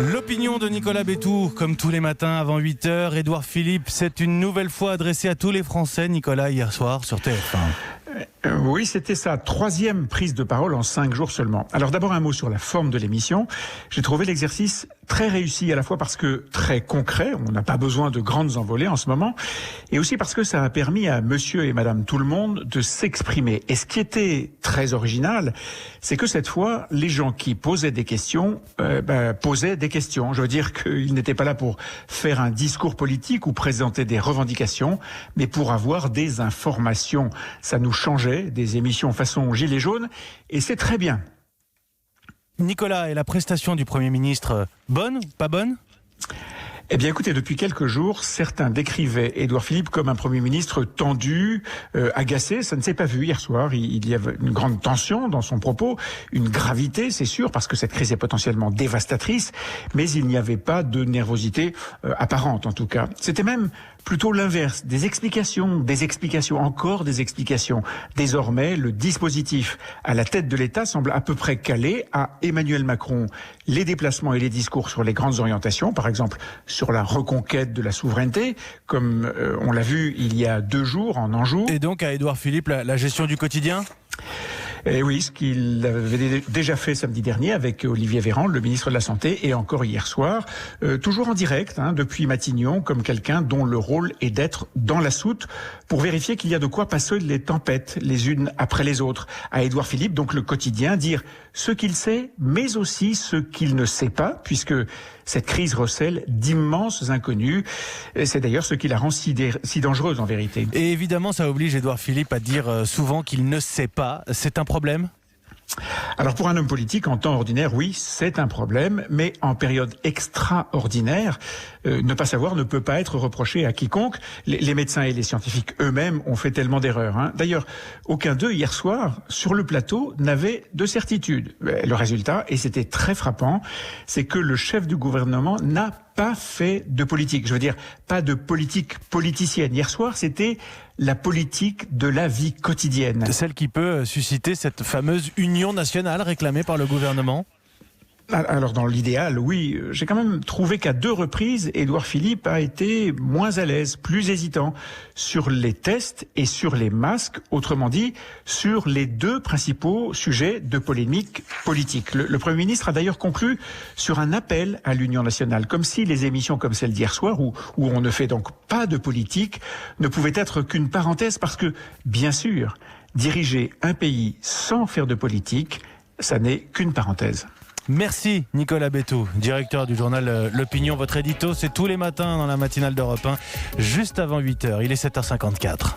L'opinion de Nicolas Bétou, comme tous les matins avant 8h. Édouard Philippe s'est une nouvelle fois adressé à tous les Français, Nicolas, hier soir sur TF1. Oui, c'était sa 3e prise de parole en 5 jours seulement. Alors d'abord un mot sur la forme de l'émission. J'ai trouvé l'exercice très réussi, à la fois parce que très concret, on n'a pas besoin de grandes envolées en ce moment, et aussi parce que ça a permis à monsieur et madame tout le monde de s'exprimer. Et ce qui était très original, c'est que cette fois, les gens qui posaient des questions, posaient des questions. Je veux dire qu'ils n'étaient pas là pour faire un discours politique ou présenter des revendications, mais pour avoir des informations. Ça nous changeait des émissions façon Gilets jaunes, et c'est très bien. Nicolas, est la prestation du Premier ministre bonne, pas bonne ? Eh bien écoutez, depuis quelques jours, certains décrivaient Édouard Philippe comme un Premier ministre tendu, agacé. Ça ne s'est pas vu hier soir. Il y avait une grande tension dans son propos, une gravité, c'est sûr, parce que cette crise est potentiellement dévastatrice, mais il n'y avait pas de nervosité apparente en tout cas. C'était même plutôt l'inverse, des explications, encore des explications. Désormais, le dispositif à la tête de l'État semble à peu près calé à Emmanuel Macron. Les déplacements et les discours sur les grandes orientations, par exemple sur la reconquête de la souveraineté, comme on l'a vu il y a 2 jours en Anjou. Et donc à Édouard Philippe, la gestion du quotidien ? Et oui, ce qu'il avait déjà fait samedi dernier avec Olivier Véran, le ministre de la Santé, et encore hier soir, toujours en direct, depuis Matignon, comme quelqu'un dont le rôle est d'être dans la soute pour vérifier qu'il y a de quoi passer les tempêtes, les unes après les autres. À Édouard Philippe, donc le quotidien, dire ce qu'il sait, mais aussi ce qu'il ne sait pas, puisque cette crise recèle d'immenses inconnus. C'est d'ailleurs ce qui la rend si dangereuse en vérité. Et évidemment, ça oblige Édouard Philippe à dire souvent qu'il ne sait pas. C'est un problème ? Alors pour un homme politique, en temps ordinaire, oui, c'est un problème, mais en période extraordinaire, ne pas savoir ne peut pas être reproché à quiconque. Les médecins et les scientifiques eux-mêmes ont fait tellement d'erreurs. D'ailleurs, aucun d'eux, hier soir, sur le plateau, n'avait de certitude. Le résultat, et c'était très frappant, c'est que le chef du gouvernement n'a pas fait de politique. Je veux dire, pas de politique politicienne. Hier soir, c'était la politique de la vie quotidienne. Celle qui peut susciter cette fameuse union nationale réclamée par le gouvernement ? Alors dans l'idéal, oui. J'ai quand même trouvé qu'à 2 reprises, Édouard Philippe a été moins à l'aise, plus hésitant sur les tests et sur les masques, autrement dit, sur les 2 principaux sujets de polémique politique. Le Premier ministre a d'ailleurs conclu sur un appel à l'Union nationale, comme si les émissions comme celle d'hier soir, où on ne fait donc pas de politique, ne pouvaient être qu'une parenthèse, parce que, bien sûr, diriger un pays sans faire de politique, ça n'est qu'une parenthèse. Merci Nicolas Bétou, directeur du journal L'Opinion. Votre édito, c'est tous les matins dans la matinale d'Europe 1, juste avant 8h. Il est 7h54.